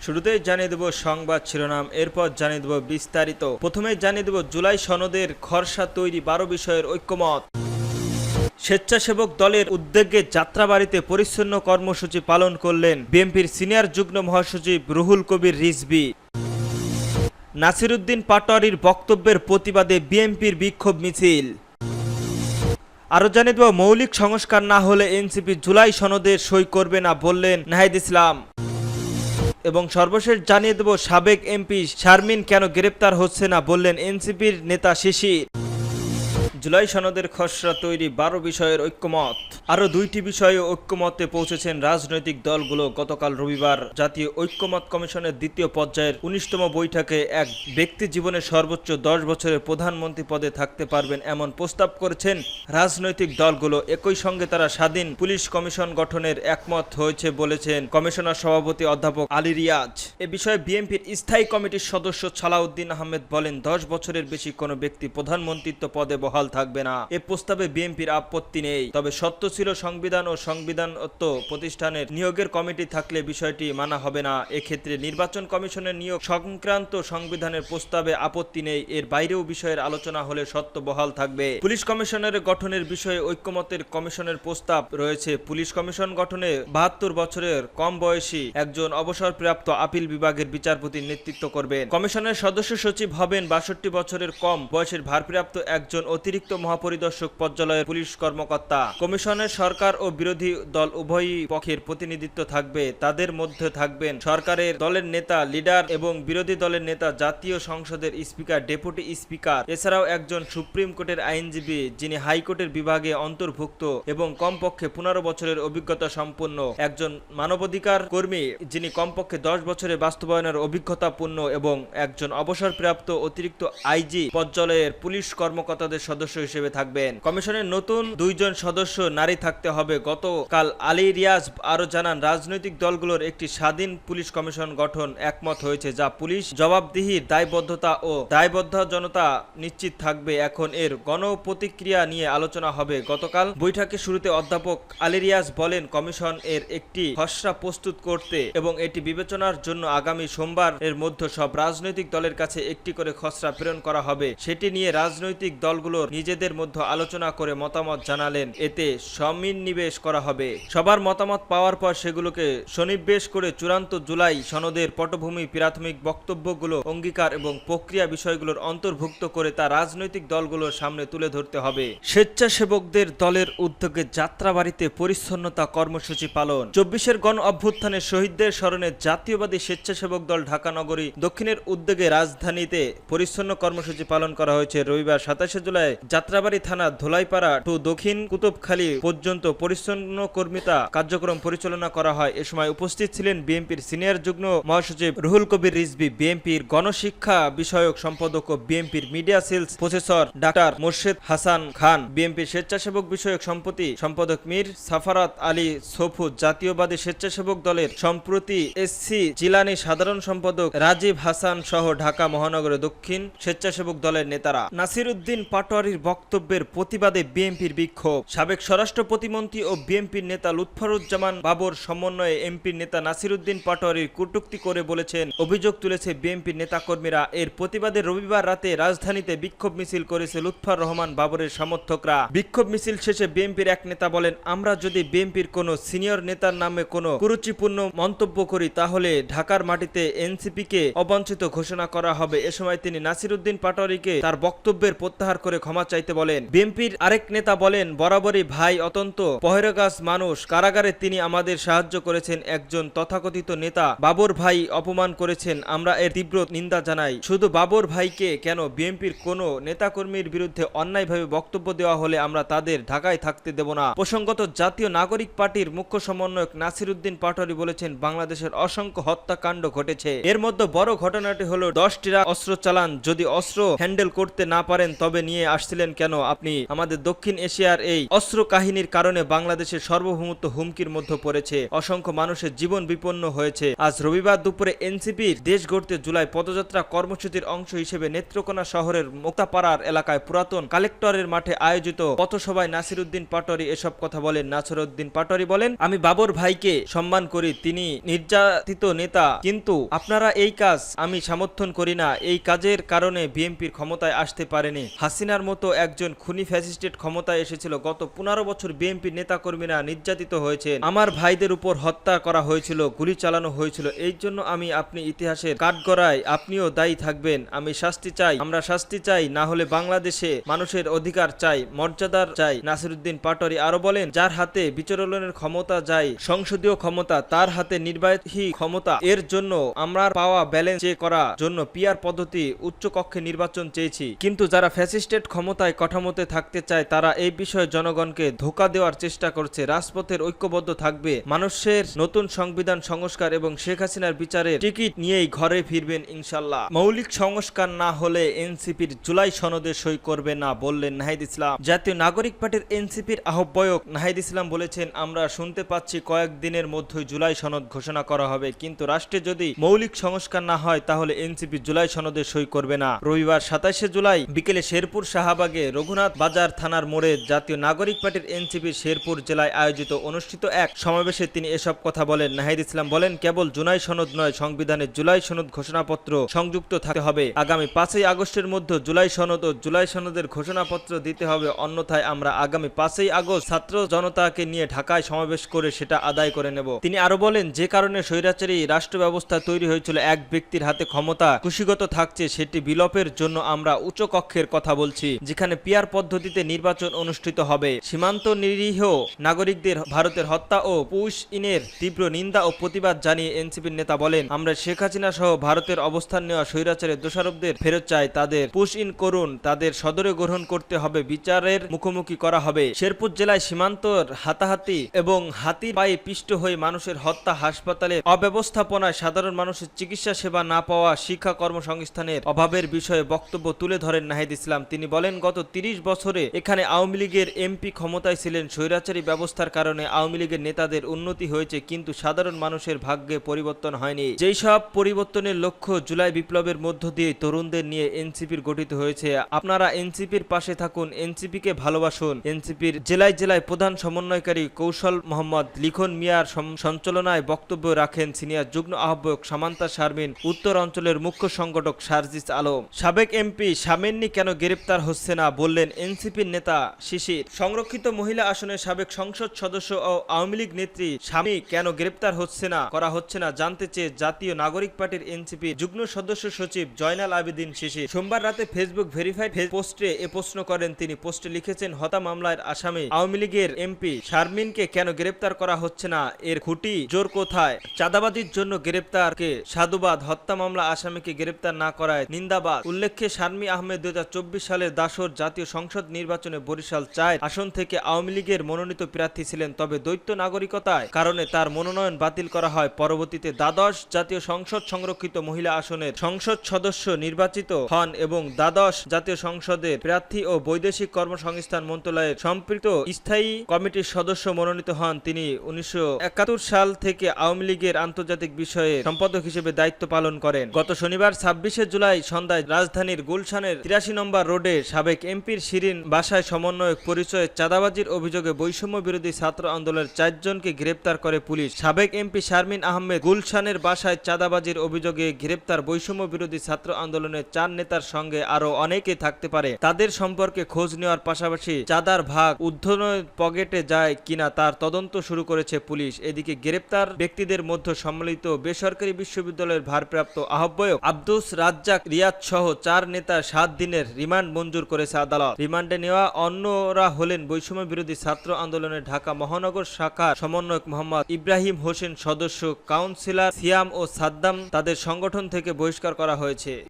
শুরুতেই জানিয়ে দেব সংবাদ শিরোনাম, এরপর জানিয়ে দেব বিস্তারিত। প্রথমেই জানিয়ে দেব জুলাই সনদের খসড়া তৈরি 12 বিষয়ের ঐক্যমত। স্বেচ্ছাসেবক দলের উদ্যোগে যাত্রাবাড়িতে পরিচ্ছন্ন কর্মসূচি পালন করলেন বিএনপির সিনিয়র যুগ্ম মহাসচিব রুহুল কবির রিজভী। নাসিরউদ্দিন পাটোয়ারীর বক্তব্যের প্রতিবাদে বিএনপির বিক্ষোভ মিছিল। আরও জানিয়ে দেব মৌলিক সংস্কার না হলে এনসিপি জুলাই সনদে সই করবে না বললেন নাহিদ ইসলাম। এবং সর্বশেষ জানিয়ে দেব সাবেক এমপি শারমিন কেন গ্রেপ্তার হচ্ছে না বললেন এনসিপির নেতা শিশির। জুলাই সনদের খসড়া তৈরি 12 বিষয়ের ঐক্যমত। আরও 2টি বিষয়ে ঐক্যমতে পৌঁছেছেন রাজনৈতিক দলগুলো। গতকাল রবিবার জাতীয় ঐক্যমত কমিশনের দ্বিতীয় পর্যায়ের 19তম বৈঠকে এক ব্যক্তি জীবনে সর্বোচ্চ 10 বছরের প্রধানমন্ত্রী পদে থাকতে পারবেন এমন প্রস্তাব করেছেন রাজনৈতিক দলগুলো। একই সঙ্গে তারা স্বাধীন পুলিশ কমিশন গঠনের একমত হয়েছে বলেছেন কমিশনার সভাপতি অধ্যাপক আলী রিয়াজ। এ বিষয়ে বিএনপির স্থায়ী কমিটির সদস্য সালাউদ্দিন আহমেদ বলেন, 10 বছরের বেশি কোনো ব্যক্তি প্রধানমন্ত্রিত্ব পদে বহাল থাকবে না। এ প্রস্তাবে বিএনপির আপত্তি নেই, তবে সত্য ছিল সংবিধান ও সংবিধানত্ব প্রতিষ্ঠানের নিয়োগের কমিটি থাকলে বিষয়টি মানা হবে না। এক্ষেত্রে নির্বাচন কমিশনের নিয়োগ সংক্রান্ত সংবিধানের প্রস্তাবে আপত্তি নেই। এর বাইরেও বিষয়ের আলোচনা হলে সত্য বহাল থাকবে। পুলিশ কমিশনের গঠনের বিষয়ে ঐক্যমতের কমিশনের প্রস্তাব রয়েছে। পুলিশ কমিশন গঠনে 72 বছরের কম বয়সী একজন অবসরপ্রাপ্ত আপিল বিভাগের বিচারপতির নেতৃত্ব করবেন। কমিশনের সদস্য সচিব হবেন 62 বছরের কম বয়সের ভারপ্রাপ্ত একজন অতিরিক্ত মহাপরিদর্শক পর্যায়ের পুলিশ কর্মকর্তা। কমিশনের সরকার ও বিরোধী দল উভয়ই পক্ষের প্রতিনিধিত্ব থাকবে। তাদের মধ্যে থাকবেন সরকারের দলের নেতা, লিডার এবং বিরোধী দলের নেতা, জাতীয় সংসদের স্পিকার, ডেপুটি স্পিকার, এছাড়াও একজন সুপ্রিম কোর্টের আইনজীবী যিনি হাইকোর্টের বিভাগে অন্তর্ভুক্ত এবং কমপক্ষে 15 বছরের অভিজ্ঞতা সম্পন্ন, একজন মানবাধিকার কর্মী যিনি কমপক্ষে 10 বছরের বাস্তবায়নের অভিজ্ঞতাপূর্ণ এবং একজন অবসরপ্রাপ্ত অতিরিক্ত আইজি পর্যায়ের পুলিশ কর্মকর্তাদের সদস্য হিসেবে থাকবেন। কমিশনের নতুন 2 জন সদস্য নারী থাকতে হবে। গতকাল আলী রিয়াজ আরও জানান, রাজনৈতিক দলগুলোর একটি স্বাধীন পুলিশ কমিশন গঠন একমত হয়েছে যা পুলিশ জবাবদিহির দায়বদ্ধতা ও দায়বদ্ধজনতা নিশ্চিত থাকবে। এখন এর গণপ্রতিক্রিয়া নিয়ে আলোচনা হবে। গতকাল বৈঠকের শুরুতে অধ্যাপক আলী রিয়াজ বলেন, কমিশন এর একটি খসড়া প্রস্তুত করতে এবং এটি বিবেচনার জন্য আগামী সোমবার এর মধ্যে সব রাজনৈতিক দলের কাছে একটি করে খসড়া প্রেরণ করা হবে। সেটি নিয়ে রাজনৈতিক দলগুলোর নিজেদের মধ্যে আলোচনা করে মতামত জানালেন। এতে সন্নিবেশ করা হবে। সবার মতামত পাওয়ার পর সেগুলোকে সন্নিবেশ করে চূড়ান্ত জুলাই সনদের পটভূমি, প্রাথমিক বক্তব্যগুলো, অঙ্গীকার এবং প্রক্রিয়া বিষয়গুলোর অন্তর্ভুক্ত করে তা রাজনৈতিক দলগুলোর সামনে তুলে ধরতে হবে। স্বেচ্ছাসেবকদের দলের উদ্যোগে যাত্রাবাড়িতে পরিচ্ছন্নতা কর্মসূচি পালন। 24-এর গণ অভ্যুত্থানে শহীদদের স্মরণে জাতীয়বাদী স্বেচ্ছাসেবক দল ঢাকা নগরী দক্ষিণের উদ্যোগে রাজধানীতে পরিচ্ছন্ন কর্মসূচি পালন করা হয়েছে। রবিবার 27 জুলাই যাত্রাবাড়ি থানা ধোলাইপাড়া টু দক্ষিণ কুতুবখালী পর্যন্ত পরিচ্ছন্ন কর্মীতা কার্যক্রম পরিচালনা করা হয়। এ সময় উপস্থিত ছিলেন বিএনপির সিনিয়র যুগ্ম মহাসচিব রুহুল কবির রিজভী, বিএনপির গণশিক্ষা বিষয়ক সম্পাদক ও বিএনপির media cells professor doctor Morshed Hasan Khan, বিএনপির স্বেচ্ছাসেবক বিষয়ক সম্পাদক মীর সাফারাত আলী সফু, জাতীয়বাদী স্বেচ্ছাসেবক দলের সম্প্রতি এসসি জিলানি সাধারণ সম্পাদক রাজীব হাসান সহ ঢাকা মহানগরের দক্ষিণ স্বেচ্ছাসেবক দলের নেতারা। নাসিরউদ্দিন পাটোয়ারীর বক্তব্যের প্রতিবাদে বিএনপির বিক্ষোভ। সাবেক স্বরাষ্ট্র প্রতিমন্ত্রী ও বিএনপির নেতা লুৎফারুজ্জামান বাবর সমন্বয়ে এমপির নেতা নাসিরউদ্দিন পাটোয়ারীর কটূক্তি করে বলেছেন, অভিযোগ তুলেছে বিএনপির নেতাকর্মীরা। এর প্রতিবাদে রবিবার রাতে রাজধানীতে বিক্ষোভ মিছিল করেছে লুৎফর রহমান বাবরের সমর্থকরা। বিক্ষোভ মিছিল শেষে বিএনপির এক নেতা বলেন, আমরা যদি বিএনপির কোনো সিনিয়র নেতার নামে কোনো কুরুচিপূর্ণ মন্তব্য করি তাহলে ঢাকার মাটিতে এনসিপিকে অবাঞ্ছিত ঘোষণা করা হবে। এ সময় তিনি নাসিরউদ্দিন পাটোয়ারীকে তার বক্তব্যের প্রত্যাহার করে ক্ষমা চাইতে বলেন। বিএনপির আরেক নেতা বলেন, বরাবরই ভাই অত্যন্ত পহেরগাছ মানুষ, কারাগারে তিনি আমাদের সাহায্য করেছেন। একজন তথাকথিত নেতা বাবর ভাই অপমান করেছেন, আমরা এর তীব্র নিন্দা জানাই। শুধু বাবর ভাইকে কেন, বিএনপির কোনো নেতাকর্মীর বিরুদ্ধে অন্যায়ভাবে বক্তব্য দেওয়া হলে আমরা তাদের ঢাকায় থাকতে দেব না। প্রসঙ্গত জাতীয় নাগরিক পার্টির মুখ্য সমন্বয়ক নাসিরউদ্দিন পাটোয়ারী বলেছেন, বাংলাদেশের অসংখ্য হত্যাকাণ্ড ঘটেছে। এর মধ্যে বড় ঘটনাটি হলো 10টি অস্ত্র চালান। যদি অস্ত্র হ্যান্ডেল করতে না পারেন তবে নিয়ে আসছে ভাবছিলেন কেন আপনি? আমাদের দক্ষিণ এশিয়ার এই অস্ত্র কাহিনীর কারণে বাংলাদেশের সার্বভৌমত্ব হুমকির মধ্যে পড়েছে, অসংখ্য মানুষের জীবন বিপন্ন হয়েছে। আজ রবিবার দুপুরে এনসিপির দেশ গড়তে জুলাই পদযাত্রা কর্মসূচির অংশ হিসেবে নেত্রকোনা শহরের মোক্তাপাড়ার এলাকায় পুরাতন কালেক্টরের মাঠে আয়োজিত পথসভায় নাসিরউদ্দিন পাটোয়ারী এসব কথা বলেন। নাসিরউদ্দিন পাটোয়ারী বলেন, আমি বাবর ভাইকে সম্মান করি, তিনি নির্যাতিত নেতা, কিন্তু আপনারা এই কাজ আমি সমর্থন করি না। এই কাজের কারণে বিএনপির ক্ষমতায় আসতে পারেনি। হাসিনার মতো একজন খুনি ফ্যাসিস্টের ক্ষমতায় এসেছিল। গত 15 বছর বিএনপির নেতাকর্মীরা নির্যাতিত হয়েছেন, আমার ভাইদের উপর হত্যা করা হয়েছিল, গুলি চালানো হয়েছিল। এই জন্য আপনি ইতিহাসের কাঠগড়ায় আপনিও দায়ী থাকবেন। আমি শাস্তি চাই, আমরা শাস্তি চাই, না হলে বাংলাদেশে মানুষের অধিকার চাই, মর্যাদার চাই। নাসিরউদ্দিন পাটোয়ারী আরো বলেন, যার হাতে বিচরণের ক্ষমতা যায় সংসদীয় ক্ষমতা, তার হাতে নির্বাহী ক্ষমতা। এর জন্য আমরা পাওয়া ব্যালেন্স চেক করার জন্য পিআর পদ্ধতি উচ্চ কক্ষে নির্বাচন চেয়েছি। কিন্তু যারা ফ্যাসিস্টেড ক্ষমতায় কাঠামোতে থাকতে চায় তারা এই বিষয়ে জনগণকে ধোঁকা দেওয়ার চেষ্টা করছে। রাজপথের ঐক্যবদ্ধ থাকবে, মানুষের নতুন সংবিধান সংস্কার এবং শেখ হাসিনার বিচারের টিকিট নিয়েই ঘরে ফিরবেন ইনশাল্লাহ। মৌলিক সংস্কার না হলে এনসিপির জুলাই সনদে সই করবে না বললেন নাহিদ ইসলাম। জাতীয় নাগরিক পার্টির এনসিপির আহ্বায়ক নাহিদ ইসলাম বলেছেন, আমরা শুনতে পাচ্ছি কয়েকদিনের মধ্যেই জুলাই সনদ ঘোষণা করা হবে, কিন্তু রাষ্ট্রে যদি মৌলিক সংস্কার না হয় তাহলে এনসিপি জুলাই সনদে সই করবে না। রবিবার 27 জুলাই বিকেলে শেরপুর শাহবাগে রঘুনাথ বাজার থানার মোড়ে জাতীয় নাগরিক পার্টির এনসিপির শেরপুর জেলায় আয়োজিত অনুষ্ঠিত এক সমাবেশে তিনি এসব কথা বলেন। নাহিদ ইসলাম বলেন, কেবল জুলাই সনদ নয়, সংবিধানে জুলাই সনদ ঘোষণাপত্র সংযুক্ত থাকতে হবে। আগামী 5 আগস্টের মধ্যে জুলাই সনদ ও জুলাই সনদের ঘোষণাপত্র দিতে হবে, অন্যথায় আমরা আগামী 5 আগস্ট ছাত্র জনতাকে নিয়ে ঢাকায় সমাবেশ করে সেটা আদায় করে নেব। তিনি আরো বলেন, যে কারণে স্বৈরাচারী রাষ্ট্র ব্যবস্থা তৈরি হয়েছিল, এক ব্যক্তির হাতে ক্ষমতা কুশীগত থাকছে, সেটি বিলোপের জন্য আমরা উচ্চ কক্ষের কথা বলছি, যেখানে পিআর পদ্ধতিতে নির্বাচন অনুষ্ঠিত হবে। সীমান্ত নিরীহ নাগরিকদের ভারতের হত্যা ও পুশ ইনের তীব্র নিন্দা ও প্রতিবাদ জানিয়ে এনসিপির নেতা বলেন, আমরা শেখ হাসিনা সহ ভারতের অবস্থান নেওয়া স্বৈরাচারের দোষারোপদের ফেরত চাই, তাদের পুশ ইন করুন, তাদের সদরে গ্রহণ করতে হবে, বিচারের মুখোমুখি করা হবে। শেরপুর জেলায় সীমান্তর হাতাহাতি এবং হাতির পায়ে পিষ্ট হয়ে মানুষের হত্যা, হাসপাতালে অব্যবস্থাপনায় সাধারণ মানুষের চিকিৎসা সেবা না পাওয়া, শিক্ষা কর্মসংস্থানের অভাবের বিষয়ে বক্তব্য তুলে ধরেন নাহিদ ইসলাম। তিনি বলেন, গত 30 বছরে এখানে আওয়ামী লীগের এমপি ক্ষমতায় ছিলেন, স্বৈরাচারী ব্যবস্থার কারণে আওয়ামী লীগের নেতাদের উন্নতি হয়েছে, কিন্তু সাধারণ মানুষের ভাগ্যে পরিবর্তন হয়নি। যেই সব পরিবর্তনের লক্ষ্য জুলাই বিপ্লবের মধ্য দিয়ে তরুণদের নিয়ে এনসিপির গঠিত হয়েছে। আপনারা এনসিপির পাশে থাকুন, এনসিপিকে ভালোবাসুন। এনসিপির জেলায় জেলায় প্রধান সমন্বয়কারী কৌশল মোহাম্মদ লিখন মিয়ার সঞ্চালনায় বক্তব্য রাখেন সিনিয়র যুগ্ম আহ্বায়ক সামান্তা শারমিন, উত্তর অঞ্চলের মুখ্য সংগঠক সার্জিস আলম। সাবেক এমপি শামেননি কেন গ্রেপ্তার হচ্ছে না বললেন এনসিপির নেতা শিশির। সংরক্ষিত মহিলা আসনের সাবেক সংসদ সদস্য ও আওয়ামী লীগ নেত্রী স্বামী কেন গ্রেপ্তার করা হচ্ছে না জানতে চেয়ে জাতীয় নাগরিক পার্টির এনসিপির যুগ্ম সদস্য সচিব জয়নাল আবেদিন শিশির সোমবার রাতে ফেসবুক ভেরিফাইড পোস্টে এ প্রশ্ন করেন তিনি। পোস্টে লিখেছেন, হত্যা মামলার আসামি আওয়ামী লীগের এমপি শারমিনকে কেন গ্রেপ্তার করা হচ্ছে না, এর খুঁটি জোর কোথায়? চাঁদাবাজির জন্য গ্রেপ্তারকে সাধুবাদ, হত্যা মামলা আসামিকে গ্রেপ্তার না করায় নিন্দাবাদ। উল্লেখ্যে শারমি আহমেদ 2024 সালের দাসর জাতীয় সংসদ নির্বাচনে বরিশাল 4 আসন থেকে আওয়ামী লীগের মনোনীত প্রার্থী ছিলেন, তবে দ্বৈত নাগরিকতার কারণে তার মনোনয়ন বাতিল করা হয়। পরবর্তীতে দ্বাদশ জাতীয় সংসদ সংরক্ষিত মহিলা আসনের সংসদ সদস্য নির্বাচিত হন এবং দ্বাদশ জাতীয় সংসদের প্রার্থী ও বৈদেশিক কর্মসংস্থান মন্ত্রণালয়ের সম্পৃক্ত স্থায়ী কমিটির সদস্য মনোনীত হন। তিনি 1971 সাল থেকে আওয়ামী লীগের আন্তর্জাতিক বিষয়ে সম্পাদক হিসেবে দায়িত্ব পালন করেন। গত শনিবার 26 জুলাই সন্ধ্যায় রাজধানীর গুলশানের 83 নম্বর রোডে সাবেক এমপির শিরিন বাসায় সমন্বয়ক পরিচয়ে চাঁদাবাজির অভিযোগে বৈষম্য বিরোধী ছাত্র আন্দোলনের 4 জনকে গ্রেপ্তার করে পুলিশ। সাবেক এমপি শারমিন আহমেদ গুলশানের বাসায় চাঁদাবাজির অভিযোগে গ্রেপ্তার বৈষম্য বিরোধী ছাত্র আন্দোলনের 4 নেতার সঙ্গে আরো অনেকে থাকতে পারে। তাদের সম্পর্কে খোঁজ নেওয়ার পাশাপাশি চাঁদার ভাগ ঊর্ধ্বতন পকেটে যায় কিনা তার তদন্ত শুরু করেছে পুলিশ। এদিকে গ্রেপ্তার ব্যক্তিদের মধ্যে সম্মিলিত বেসরকারি বিশ্ববিদ্যালয়ের ভারপ্রাপ্ত আহ্বায়ক আব্দুস রাজ্জাক রিয়াদ সহ 4 নেতার 7 দিনের রিমান্ড মঞ্জুর করেছে আদালত। রিমান্ডে নেওয়া অন্যরা হলেন বৈষম্য বিরোধী ছাত্র আন্দোলনের ঢাকা মহানগর শাখার সমন্বয়ক মোহাম্মদ ইব্রাহিম হোসেন, সদস্য কাউন্সিলর সিয়াম ও সাদ্দাম তাদের সংগঠন থেকে বহিষ্কার করা হয়েছে।